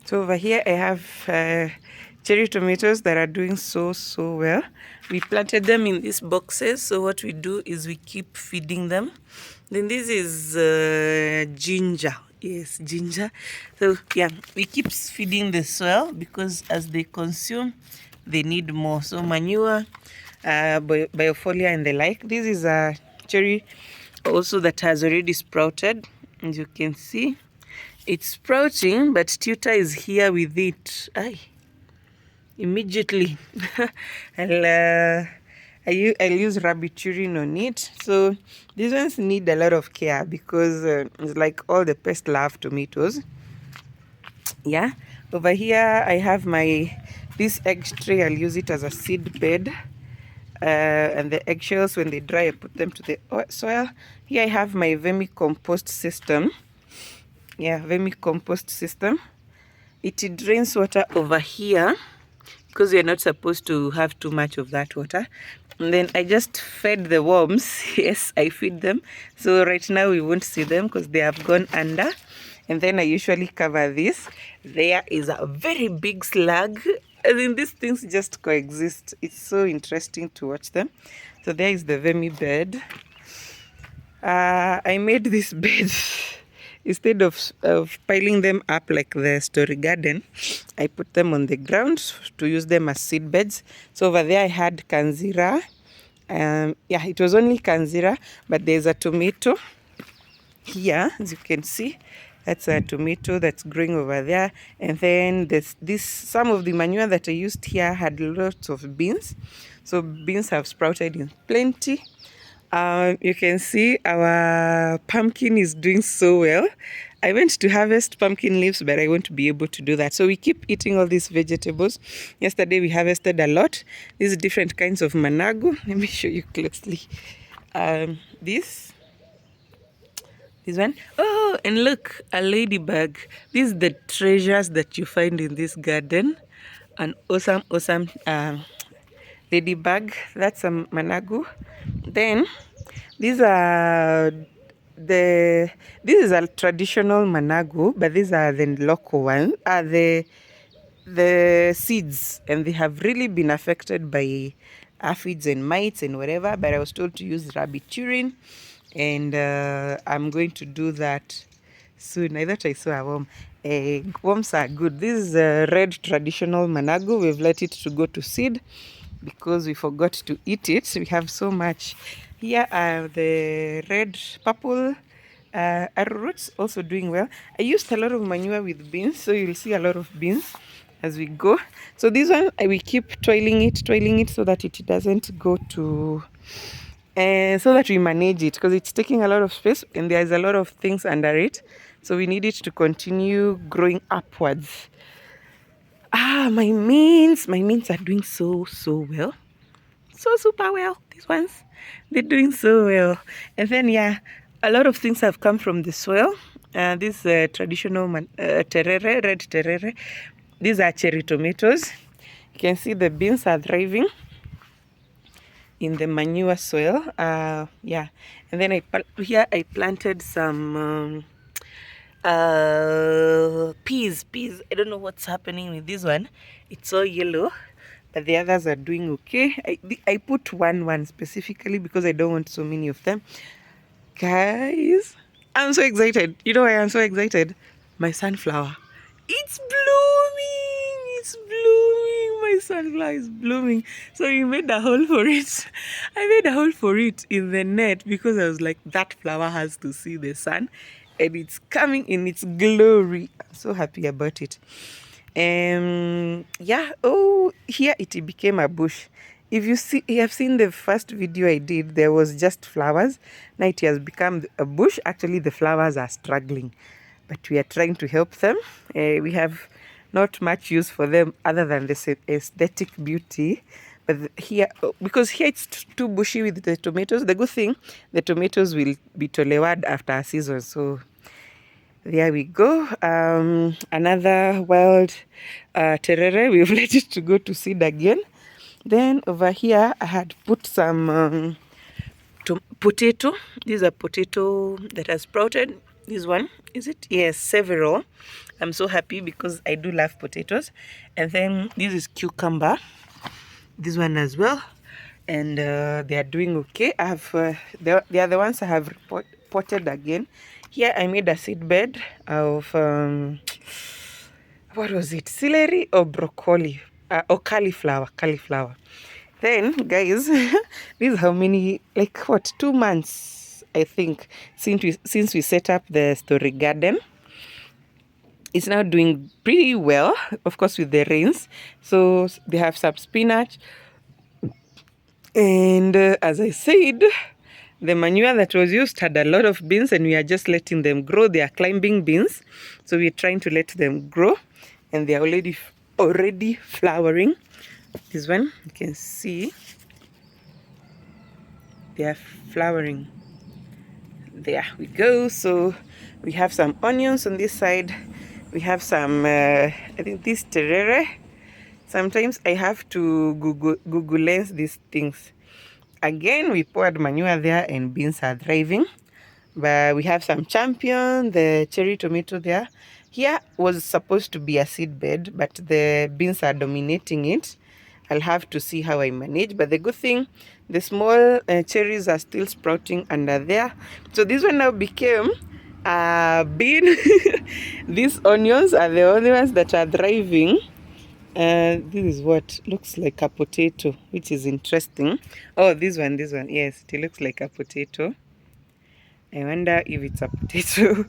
So over here I have cherry tomatoes that are doing so well. We planted them in these boxes, so what we do is we keep feeding them. Then this is ginger. Yes, ginger. So yeah, we keep feeding the soil because as they consume, they need more. So manure, biofoliar and the like. This is a cherry also that has already sprouted, as you can see. It's sprouting, but tutor is here with it. Aye. Immediately I'll use rabbit urine on it. So these ones need a lot of care because it's like all the pests love tomatoes. Yeah, over here I have this egg tray. I'll use it as a seed bed, and the eggshells, when they dry, I put them to the soil. Here I have my vermicompost system. Yeah, vermicompost system. It drains water over here because we're not supposed to have too much of that water. And then I just fed the worms. Yes, I feed them. So right now we won't see them because they have gone under. And then I usually cover this. There is a very big slug. I mean, these things just coexist. It's so interesting to watch them. So there is the vermi bed. I made this bed instead of piling them up like the story garden. I put them on the ground to use them as seed beds. So over there I had kanzira. Yeah, it was only kanzira, but there's a tomato here, as you can see. That's a tomato that's growing over there. And then some of the manure that I used here had lots of beans. So beans have sprouted in plenty. You can see our pumpkin is doing so well. I went to harvest pumpkin leaves, but I won't be able to do that. So we keep eating all these vegetables. Yesterday we harvested a lot. These different kinds of managu. Let me show you closely. This one. Oh, and look, a ladybug. These are the treasures that you find in this garden. An awesome ladybug. That's a managu. Then these are this is a traditional managu, but these are the local ones. The seeds, and they have really been affected by aphids and mites and whatever. But I was told to use rabbit urine, and I'm going to do that soon. I thought I saw a worm. Worms are good. This is a red traditional managu. We've let it to go to seed because we forgot to eat it. We have so much. Here are the red purple arrowroots, also doing well. I used a lot of manure with beans, so you'll see a lot of beans as we go. So this one we keep toiling it so that it doesn't go to so that we manage it, because it's taking a lot of space and there's a lot of things under it, so we need it to continue growing upwards. My mints are doing so well, so super well. These ones, they're doing so well. And then yeah, a lot of things have come from the soil. This traditional terere, red terere. These are cherry tomatoes. You can see the beans are thriving in the manure soil. Yeah, and then here I planted some peas. I don't know what's happening with this one. It's all yellow, but the others are doing okay. I put one specifically because I don't want so many of them. Guys, I'm so excited. You know why I'm so excited? My sunflower. It's blooming. It's blooming. My sunflower is blooming. So we made a hole for it. I made a hole for it in the net because I was like, that flower has to see the sun. And it's coming in its glory. I'm so happy about it. Yeah. Oh, here it became a bush. If you have seen the first video I did, there was just flowers. Now it has become a bush. Actually, the flowers are struggling, but we are trying to help them. We have not much use for them other than the aesthetic beauty. But here, because here it's too bushy with the tomatoes, the good thing, the tomatoes will be tolewad after a season. So there we go. Another wild terere. We've let it to go to seed again. Then over here, I had put some potato. These are potato that has sprouted. This one, is it? Yes, several. I'm so happy because I do love potatoes. And then this is cucumber, this one as well, and they are doing okay. I have they are the ones I have potted again. Here I made a seed bed of what was it, celery or broccoli or cauliflower. Then guys, this is how many, like what, 2 months I think since we set up the story garden. It's now doing pretty well, of course, with the rains. So they have some spinach. And as I said, the manure that was used had a lot of beans, and we are just letting them grow. They are climbing beans. So we're trying to let them grow. And they are already flowering. This one, you can see. They are flowering. There we go. So we have some onions on this side. We have some, I think this terere. Sometimes I have to Google lens these things. Again, we poured manure there and beans are thriving. But we have some champion, the cherry tomato there. Here was supposed to be a seed bed, but the beans are dominating it. I'll have to see how I manage. But the good thing, the small cherries are still sprouting under there. So this one now became a bean. These onions are the only ones that are thriving. This is what looks like a potato, which is interesting. Oh, this one, yes, it looks like a potato. I wonder if it's a potato.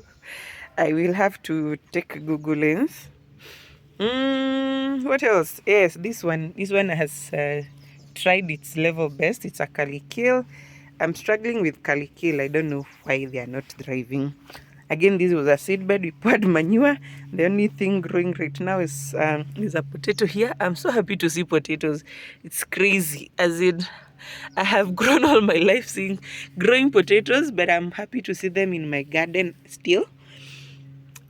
I will have to take Google Lens. What else? Yes, this one has tried its level best. It's a calicule. I'm struggling with calicule. I don't know why they are not thriving. Again, this was a seed bed. We poured manure. The only thing growing right now is a potato here. I'm so happy to see potatoes. It's crazy. As in, I have grown all my life seeing growing potatoes, but I'm happy to see them in my garden still.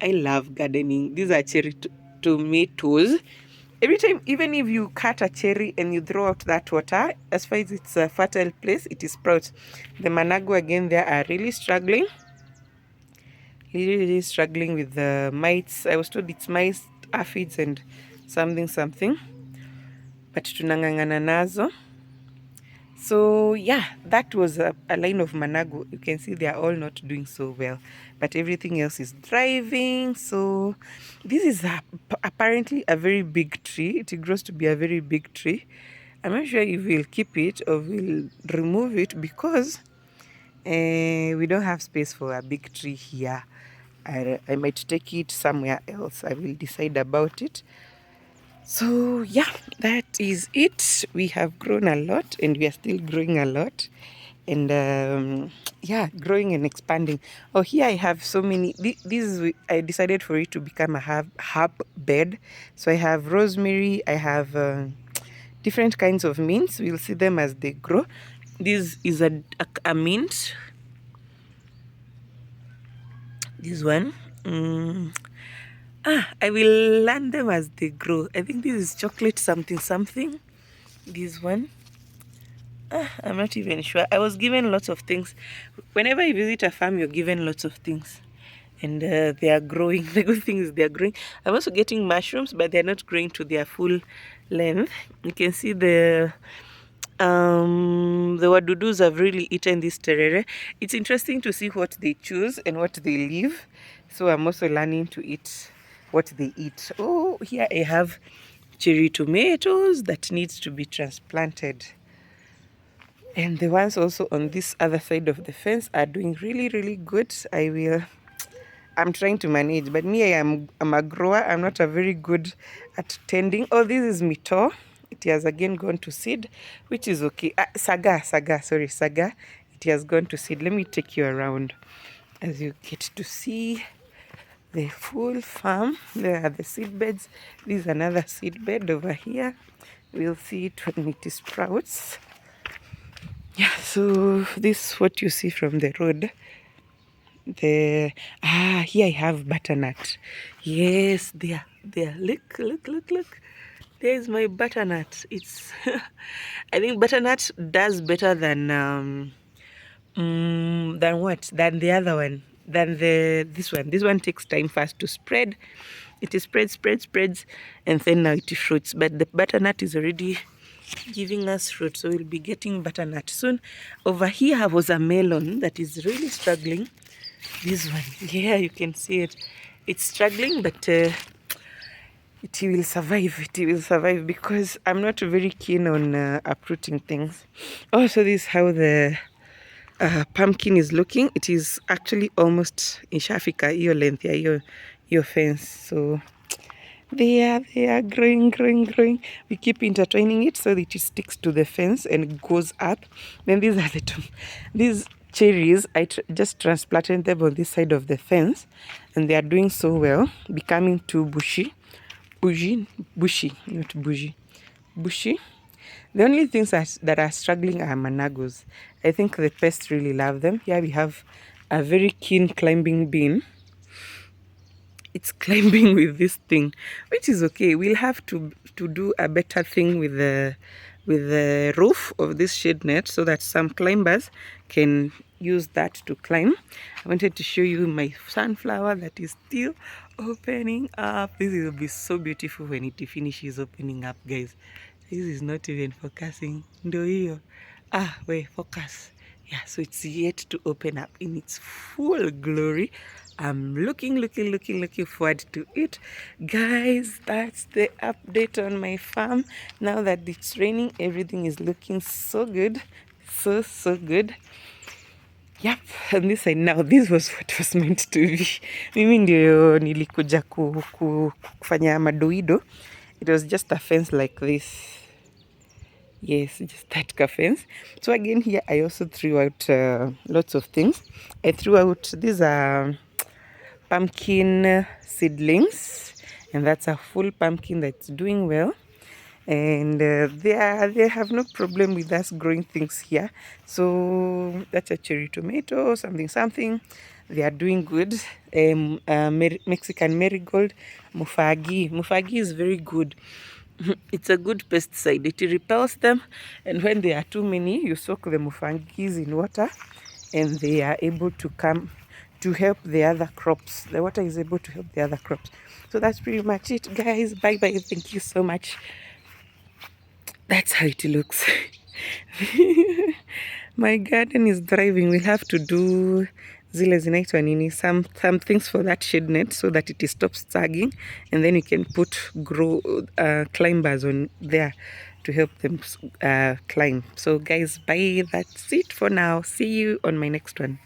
I love gardening. These are cherry tomatoes. Every time, even if you cut a cherry and you throw out that water, as far as it's a fertile place, it is sprouts. The manago again, they are really struggling. Really struggling with the mites. I was told it's mice, aphids, and something. But tunangangana nazo. So yeah, that was a line of manago. You can see they are all not doing so well, but everything else is thriving. So this is apparently a very big tree. It grows to be a very big tree. I'm not sure if we'll keep it or we'll remove it because we don't have space for a big tree here. I might take it somewhere else. I will decide about it. So yeah, that is it. We have grown a lot and we are still growing a lot. And yeah, growing and expanding. Oh, here I have so many. I decided for it to become a herb bed. So I have rosemary. I have different kinds of mints. We'll see them as they grow. This is a mint. This one. I will learn them as they grow. I think this is chocolate something. This one. I'm not even sure. I was given lots of things. Whenever you visit a farm, you're given lots of things. And they are growing. The good thing is they are growing. I'm also getting mushrooms, but they're not growing to their full length. You can see the wadudus have really eaten this terere. It's interesting to see what they choose and what they leave. So I'm also learning to eat what they eat. Oh, here I have cherry tomatoes that needs to be transplanted. And the ones also on this other side of the fence are doing really good. I'm trying to manage, but me, I'm a grower. I'm not a very good at tending. Oh, this is mito. It has again gone to seed, which is okay. Saga. It has gone to seed. Let me take you around as you get to see the full farm. There are the seed beds. This is another seed bed over here. We'll see it when it sprouts. Yeah, so this is what you see from the road. Here I have butternut. Yes, there. Look. There's my butternut. It's I think butternut does better than what? Than the other one. Than this one. This one takes time fast to spread. It spreads, and then now it fruits. But the butternut is already giving us fruit, so we'll be getting butternut soon. Over here was a melon that is really struggling. This one, yeah, you can see it. It's struggling, but it will survive. It will survive because I'm not very keen on uprooting things. Also, this is how the pumpkin is looking. It is actually almost ishafika your length, yeah, your fence. So they are growing. We keep intertwining it so that it sticks to the fence and goes up. Then these are these cherries. I just transplanted them on this side of the fence, and they are doing so well, becoming too bushy, not bushy, bushy. The only things that are struggling are managos. I think the pests really love them. Here we have a very keen climbing bean. It's climbing with this thing, which is okay. We'll have to do a better thing with the roof of this shade net so that some climbers can use that to climb. I wanted to show you my sunflower that is still opening up. This will be so beautiful when it finishes opening up, guys. This is not even focusing. Ndo hiyo. Wait, focus. Yeah, so it's yet to open up in its full glory. I'm looking forward to it. Guys, that's the update on my farm. Now that it's raining, everything is looking so good. So good. Yep, and this side now, this was what was meant to be. Mimi ndio nilikuja kufanya madoido. It was just a fence like this. Yes, just that fence. So again here I also threw out lots of things. I threw out these pumpkin seedlings, and that's a full pumpkin that's doing well, and they have no problem with us growing things here. So that's a cherry tomato, something. They are doing good. Mexican marigold, mufagi is very good. It's a good pesticide. It repels them, and when there are too many, you soak the mufagis in water, and they are able to come to help the other crops. The water is able to help the other crops. So that's pretty much it, guys. Bye. Thank you so much. That's how it looks. My garden is thriving. We'll have to do zile zinaitwa nini, some things for that shade net so that it stops sagging, and then you can put climbers on there to help them climb. So guys, bye. That's it for now. See you on my next one.